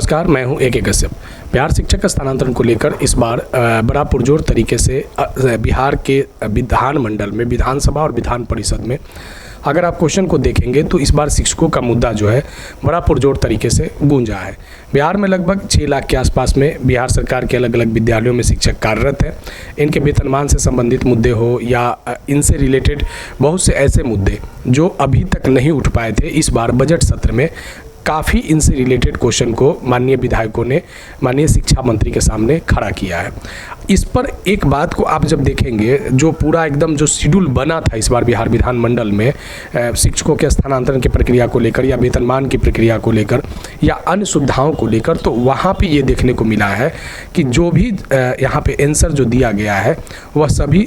नमस्कार, मैं हूं ए.के. कश्यप। बिहार शिक्षक स्थानांतरण को लेकर इस बार बड़ा पुरजोर तरीके से बिहार के विधानमंडल में, विधानसभा और विधान परिषद में अगर आप क्वेश्चन को देखेंगे तो इस बार शिक्षकों का मुद्दा जो है बड़ा पुरजोर तरीके से गूंजा है। बिहार में लगभग 6 लाख के आसपास में बिहार सरकार के अलग अलग विद्यालयों में शिक्षक कार्यरत हैं। इनके वेतनमान से संबंधित मुद्दे हो या इनसे रिलेटेड बहुत से ऐसे मुद्दे जो अभी तक नहीं उठ पाए थे, इस बार बजट सत्र में काफ़ी इनसे रिलेटेड क्वेश्चन को माननीय विधायकों ने माननीय शिक्षा मंत्री के सामने खड़ा किया है। इस पर एक बात को आप जब देखेंगे, जो पूरा एकदम जो शेड्यूल बना था इस बार बिहार विधानमंडल में शिक्षकों के स्थानांतरण की प्रक्रिया को लेकर या वेतनमान की प्रक्रिया को लेकर या अन्य सुविधाओं को लेकर, तो वहाँ पे ये देखने को मिला है कि जो भी यहाँ पे आंसर जो दिया गया है वह सभी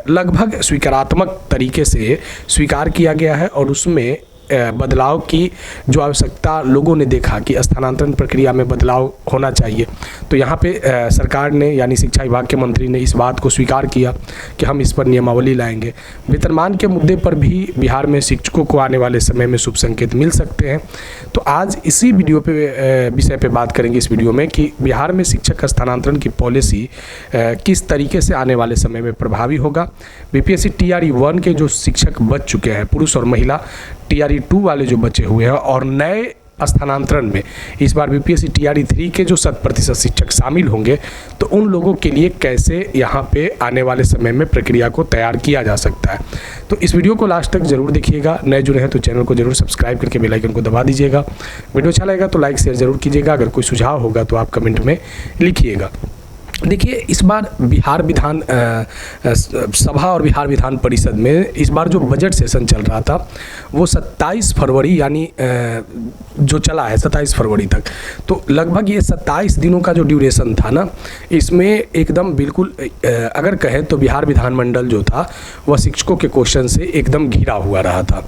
लगभग स्वीकारात्मक तरीके से स्वीकार किया गया है और उसमें बदलाव की जो आवश्यकता लोगों ने देखा कि स्थानांतरण प्रक्रिया में बदलाव होना चाहिए, तो यहाँ पे सरकार ने यानी शिक्षा विभाग के मंत्री ने इस बात को स्वीकार किया कि हम इस पर नियमावली लाएंगे। वेतनमान के मुद्दे पर भी बिहार में शिक्षकों को आने वाले समय में शुभ संकेत मिल सकते हैं। तो आज इसी वीडियो पे विषय पे बात करेंगे इस वीडियो में कि बिहार में शिक्षक स्थानांतरण की पॉलिसी किस तरीके से आने वाले समय में प्रभावी होगा। बीपीएससी TRE 1 के जो शिक्षक बच चुके हैं, पुरुष और महिला, TRE 2 वाले जो बचे हुए हैं और नए स्थानांतरण में इस बार बीपीएससी TRE 3 के जो 100% शिक्षक शामिल होंगे, तो उन लोगों के लिए कैसे यहाँ पे आने वाले समय में प्रक्रिया को तैयार किया जा सकता है। तो इस वीडियो को लास्ट तक जरूर देखिएगा। नए जुड़े हैं तो चैनल को जरूर सब्सक्राइब करके बेल आइकन को दबा दीजिएगा। वीडियो अच्छा लगेगा तो लाइक शेयर जरूर कीजिएगा। अगर कोई सुझाव होगा तो आप कमेंट में लिखिएगा। देखिए, इस बार बिहार विधान सभा और बिहार विधान परिषद में इस बार जो बजट सेशन चल रहा था वो 27 फरवरी यानी जो चला है 27 फरवरी तक, तो लगभग ये 27 दिनों का जो ड्यूरेशन था ना, इसमें एकदम बिल्कुल अगर कहें तो बिहार विधानमंडल जो था वह शिक्षकों के क्वेश्चन से एकदम घिरा हुआ रहा था।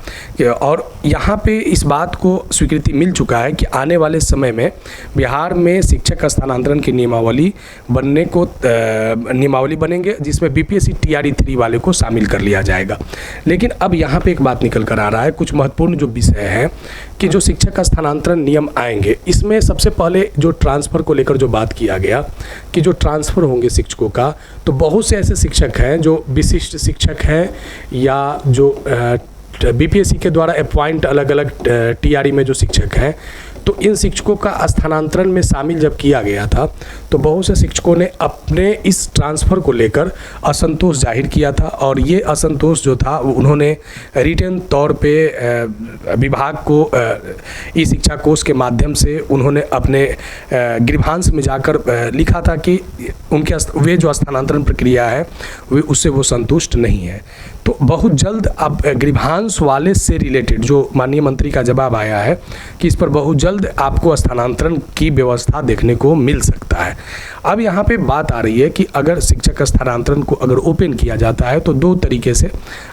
और यहाँ पे इस बात को स्वीकृति मिल चुका है कि आने वाले समय में बिहार में शिक्षक स्थानांतरण की नियमावली बनेंगे जिसमें बीपीएससी TRE 3 वाले को शामिल कर लिया जाएगा। लेकिन अब यहाँ पे एक बात निकल कर आ रहा है, कुछ महत्वपूर्ण जो विषय है कि जो शिक्षक स्थानांतरण नियम आएंगे, इसमें सबसे पहले जो ट्रांसफ़र को लेकर जो बात किया गया कि जो ट्रांसफ़र होंगे शिक्षकों का, तो बहुत से ऐसे शिक्षक हैं जो विशिष्ट शिक्षक हैं या जो बीपीएससी के द्वारा अपॉइंट अलग अलग TRE में जो शिक्षक हैं, तो इन शिक्षकों का स्थानांतरण में शामिल जब किया गया था तो बहुत से शिक्षकों ने अपने इस ट्रांसफ़र को लेकर असंतोष जाहिर किया था और ये असंतोष जो था उन्होंने रिटन तौर पे विभाग को ई शिक्षा कोष के माध्यम से उन्होंने अपने गृहांश में जाकर लिखा था कि उनके वे जो स्थानांतरण प्रक्रिया है वे उससे वो संतुष्ट नहीं है। तो बहुत जल्द अब गृहांश वाले से रिलेटेड जो माननीय मंत्री का जवाब आया है कि इस पर बहुत जल्द आपको स्थानांतरण की व्यवस्था देखने को मिल सकता है। अब यहाँ पे बात आ रही है कि अगर शिक्षक स्थानांतरण को अगर ओपन किया जाता है तो 2 तरीके से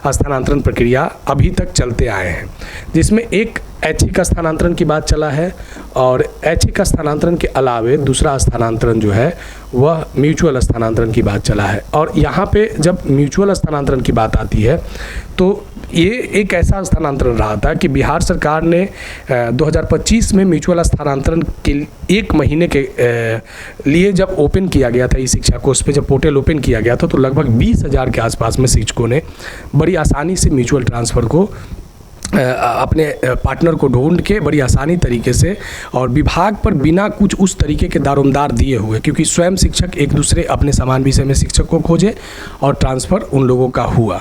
स्थानांतरण प्रक्रिया अभी तक चलते आए हैं, जिसमें एक ऐच्छिक स्थानांतरण की बात चला है और ऐच्छिक स्थानांतरण के अलावे दूसरा स्थानांतरण जो है वह म्यूचुअल स्थानांतरण की बात चला है। और यहाँ पे जब म्यूचुअल स्थानांतरण की बात आती है तो ये एक ऐसा स्थानांतरण रहा था कि बिहार सरकार ने 2025 में म्यूचुअल स्थानांतरण के 1 महीने के लिए जब ओपन किया गया था, ई शिक्षा कोष पे जब पोर्टल ओपन किया गया था, तो लगभग 20,000 के आसपास में शिक्षकों ने बड़ी आसानी से म्यूचुअल ट्रांसफ़र को अपने पार्टनर को ढूंढ के बड़ी आसानी तरीके से और विभाग पर बिना कुछ उस तरीके के दारोमदार दिए हुए, क्योंकि स्वयं शिक्षक एक दूसरे अपने समान विषय में शिक्षक को खोजे और ट्रांसफ़र उन लोगों का हुआ।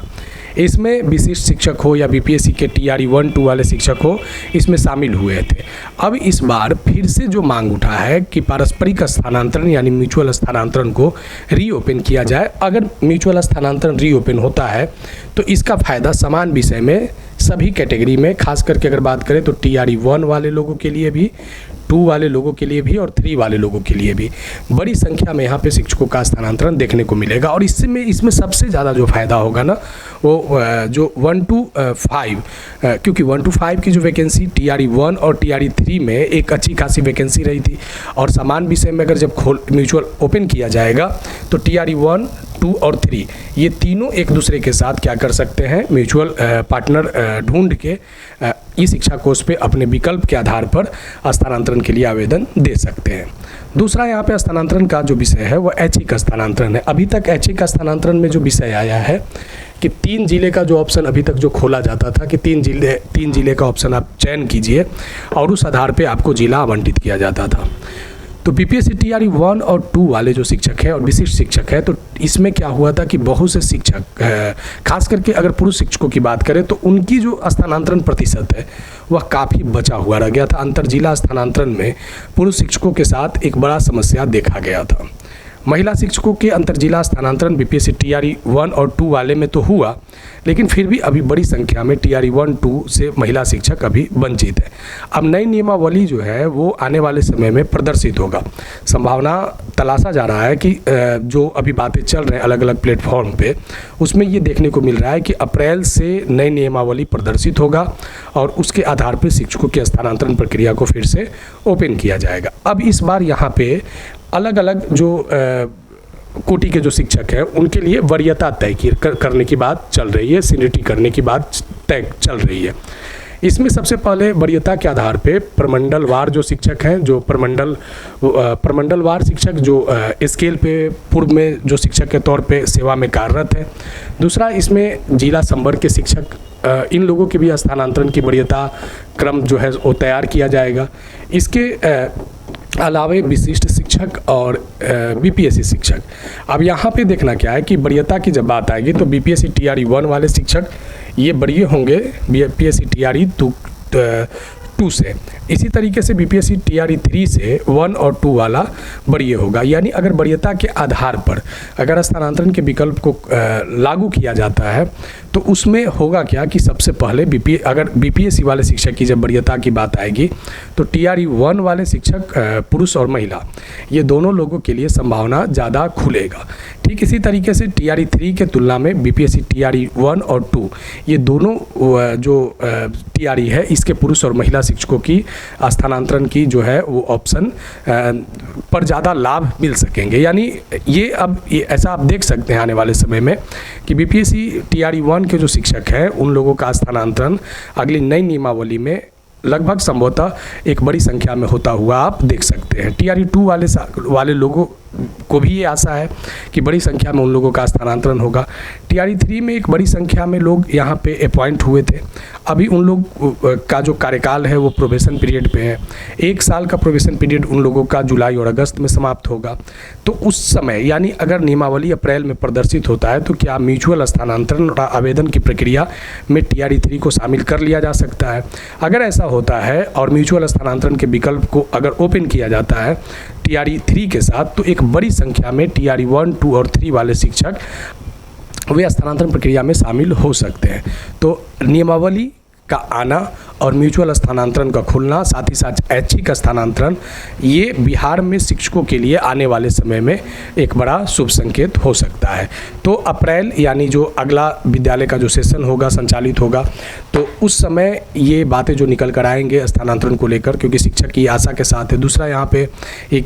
इसमें विशिष्ट शिक्षक हो या बीपीएससी के TRE 1, 2 वाले शिक्षक हो, इसमें शामिल हुए थे। अब इस बार फिर से जो मांग उठा है कि पारस्परिक स्थानांतरण यानी म्यूचुअल स्थानांतरण को रीओपन किया जाए। अगर म्यूचुअल स्थानांतरण रीओपन होता है तो इसका फ़ायदा समान विषय में सभी कैटेगरी में, खास करके अगर बात करें तो TRE 1 वाले लोगों के लिए भी, 2 वाले लोगों के लिए भी और 3 वाले लोगों के लिए भी बड़ी संख्या में यहाँ पे शिक्षकों का स्थानांतरण देखने को मिलेगा। और इसमें सबसे ज़्यादा जो फ़ायदा होगा ना वो जो 1 to 5, क्योंकि 1 to 5 की जो वैकेंसी TRE 1 और TRE 3 में एक अच्छी खासी वैकेंसी रही थी और समान विषय में अगर जब म्यूचुअल ओपन किया जाएगा तो TRE 1, 2 और 3 ये तीनों एक दूसरे के साथ क्या कर सकते हैं, म्यूचुअल पार्टनर ढूंढ के ई शिक्षा कोष पे अपने विकल्प के आधार पर स्थानांतरण के लिए आवेदन दे सकते हैं। दूसरा यहाँ पे स्थानांतरण का जो विषय है वो ऐच्छिक स्थानांतरण है। अभी तक ऐच्छिक स्थानांतरण में जो विषय आया है कि 3 जिले का जो ऑप्शन अभी तक जो खोला जाता था कि 3 जिले का ऑप्शन आप चयन कीजिए और उस आधार पे आपको जिला आवंटित किया जाता था। तो बीपीएससी टीआरई 1 और 2 वाले जो शिक्षक हैं और विशिष्ट शिक्षक हैं, तो इसमें क्या हुआ था कि बहुत से शिक्षक, खास करके अगर पुरुष शिक्षकों की बात करें तो उनकी जो स्थानांतरण प्रतिशत है वह काफ़ी बचा हुआ रह गया था। अंतर जिला स्थानांतरण में पुरुष शिक्षकों के साथ एक बड़ा समस्या देखा गया था। महिला शिक्षकों के अंतर जिला स्थानांतरण बीपीएससी टीआरई 1 और 2 वाले में तो हुआ, लेकिन फिर भी अभी बड़ी संख्या में टीआरई 1-2 से महिला शिक्षक अभी वंचित है। अब नई नियमावली जो है वो आने वाले समय में प्रदर्शित होगा। संभावना तलाशा जा रहा है कि जो अभी बातें चल रहे हैं अलग अलग प्लेटफॉर्म पे, उसमें ये देखने को मिल रहा है कि अप्रैल से नई नियमावली प्रदर्शित होगा और उसके आधार पर शिक्षकों की स्थानांतरण प्रक्रिया को फिर से ओपन किया जाएगा। अब इस बार यहाँ पे अलग अलग जो कोटि के जो शिक्षक हैं उनके लिए वरीयता तय करने की बात चल रही है, सीनियरिटी करने की बात तय चल रही है। इसमें सबसे पहले वरीयता के आधार पे प्रमंडलवार जो शिक्षक हैं, जो प्रमंडलवार शिक्षक जो स्केल पे पूर्व में जो शिक्षक के तौर पे सेवा में कार्यरत है। दूसरा, इसमें जिला संवर्ग के शिक्षक, इन लोगों के भी स्थानांतरण की वरीयता क्रम जो है वो तैयार किया जाएगा। इसके अलावे विशिष्ट शिक्षक और बीपीएससी शिक्षक। अब यहाँ पे देखना क्या है कि वरीयता की जब बात आएगी तो बीपीएससी टीआरई 1 वाले शिक्षक ये वरीय होंगे बीपीएससी टीआरई 2 से। इसी तरीके से बीपीएससी टीआरई 3 से 1 और 2 वाला वरीय होगा। यानी अगर वरीयता के आधार पर अगर स्थानांतरण के विकल्प को लागू किया जाता है तो उसमें होगा क्या कि सबसे पहले अगर बीपीएससी वाले शिक्षक की जब वरीयता की बात आएगी तो टीआरई 1 वाले शिक्षक, पुरुष और महिला, ये दोनों लोगों के लिए संभावना ज़्यादा खुलेगा। ठीक इसी तरीके से टीआरई 3 के तुलना में बीपीएससी टीआरई 1 और 2 ये दोनों जो टीआरई है इसके पुरुष और महिला शिक्षकों की स्थानांतरण की जो है वो ऑप्शन पर ज़्यादा लाभ मिल सकेंगे। यानी ये अब ऐसा आप देख सकते हैं आने वाले समय में कि बीपीएससी टीआरई 1 के जो शिक्षक हैं उन लोगों का स्थानांतरण अगली नई नियमावली में लगभग संभवतः एक बड़ी संख्या में होता हुआ आप देख सकते हैं। टीआरई 2 वाले लोगों को भी ये आशा है कि बड़ी संख्या में उन लोगों का स्थानांतरण होगा। टीआरई 3 में एक बड़ी संख्या में लोग यहाँ पे अपॉइंट हुए थे। अभी उन लोग का जो कार्यकाल है वो प्रोबेशन पीरियड पे है। 1 साल का प्रोबेशन पीरियड उन लोगों का जुलाई और अगस्त में समाप्त होगा। तो उस समय यानी अगर नियमावली अप्रैल में प्रदर्शित होता है तो क्या म्यूचुअल स्थानांतरण और आवेदन की प्रक्रिया में टीआरई 3 को शामिल कर लिया जा सकता है? अगर ऐसा होता है और म्यूचुअल स्थानांतरण के विकल्प को अगर ओपन किया जाता है टीआरई 3 के साथ, तो एक बड़ी संख्या में टीआरई 1, 2 और 3 वाले शिक्षक वे स्थानांतरण प्रक्रिया में शामिल हो सकते हैं। तो नियमावली का आना और म्यूचुअल स्थानांतरण का खुलना, साथ ही साथ ऐच्छिक स्थानांतरण, ये बिहार में शिक्षकों के लिए आने वाले समय में एक बड़ा शुभ संकेत हो सकता है। तो अप्रैल यानी जो अगला विद्यालय का जो सेशन होगा, संचालित होगा, तो उस समय ये बातें जो निकल कर आएंगे स्थानांतरण को लेकर, क्योंकि शिक्षक की आशा के साथ है। दूसरा, यहाँ पे एक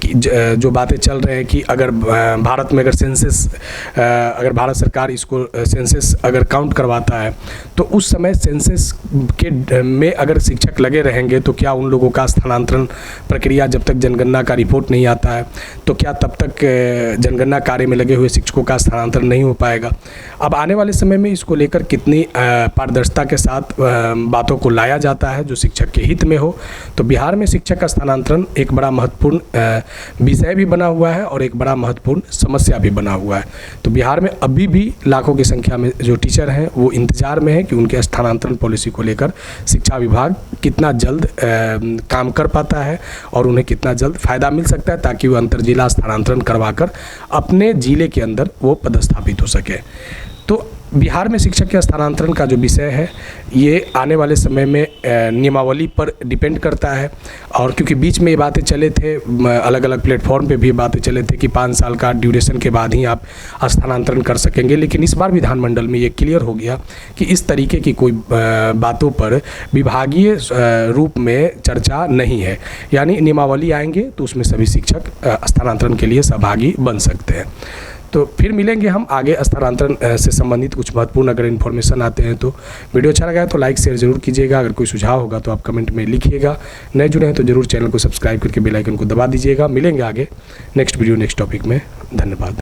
जो बातें चल रहे हैं कि अगर भारत में अगर भारत सरकार इसको सेंसस अगर काउंट करवाता है तो उस समय सेंसस के में अगर शिक्षक लगे रहेंगे तो क्या उन लोगों का स्थानांतरण प्रक्रिया, जब तक जनगणना का रिपोर्ट नहीं आता है तो क्या तब तक जनगणना कार्य में लगे हुए शिक्षकों का स्थानांतरण नहीं हो पाएगा? अब आने वाले समय में इसको लेकर कितनी पारदर्शिता के साथ बातों को लाया जाता है जो शिक्षक के हित में हो। तो बिहार में शिक्षक का स्थानांतरण एक बड़ा महत्वपूर्ण विषय भी बना हुआ है और एक बड़ा महत्वपूर्ण समस्या भी बना हुआ है। तो बिहार में अभी भी लाखों की संख्या में जो टीचर हैं वो इंतजार में है कि उनके स्थानांतरण पॉलिसी को लेकर शिक्षा विभाग कितना जल्द काम कर पाता है और उन्हें कितना जल्द फ़ायदा मिल सकता है, ताकि वो अंतर जिला स्थानांतरण करवाकर अपने ज़िले के अंदर वो पदस्थापित हो सके। तो बिहार में शिक्षक के स्थानांतरण का जो विषय है ये आने वाले समय में नियमावली पर डिपेंड करता है। और क्योंकि बीच में ये बातें चले थे, अलग अलग प्लेटफॉर्म पे भी बातें चले थे कि 5 साल का ड्यूरेशन के बाद ही आप स्थानांतरण कर सकेंगे, लेकिन इस बार विधानमंडल में ये क्लियर हो गया कि इस तरीके की कोई बातों पर विभागीय रूप में चर्चा नहीं है। यानी नियमावली आएंगे तो उसमें सभी शिक्षक स्थानांतरण के लिए सहभागी बन सकते हैं। तो फिर मिलेंगे हम आगे स्थानांतरण से संबंधित कुछ महत्वपूर्ण अगर इन्फॉर्मेशन आते हैं तो। वीडियो अच्छा लगा है तो लाइक शेयर जरूर कीजिएगा। अगर कोई सुझाव होगा तो आप कमेंट में लिखिएगा। नए जुड़े हैं तो जरूर चैनल को सब्सक्राइब करके बेल आइकन को दबा दीजिएगा। मिलेंगे आगे नेक्स्ट वीडियो नेक्स्ट टॉपिक में। धन्यवाद।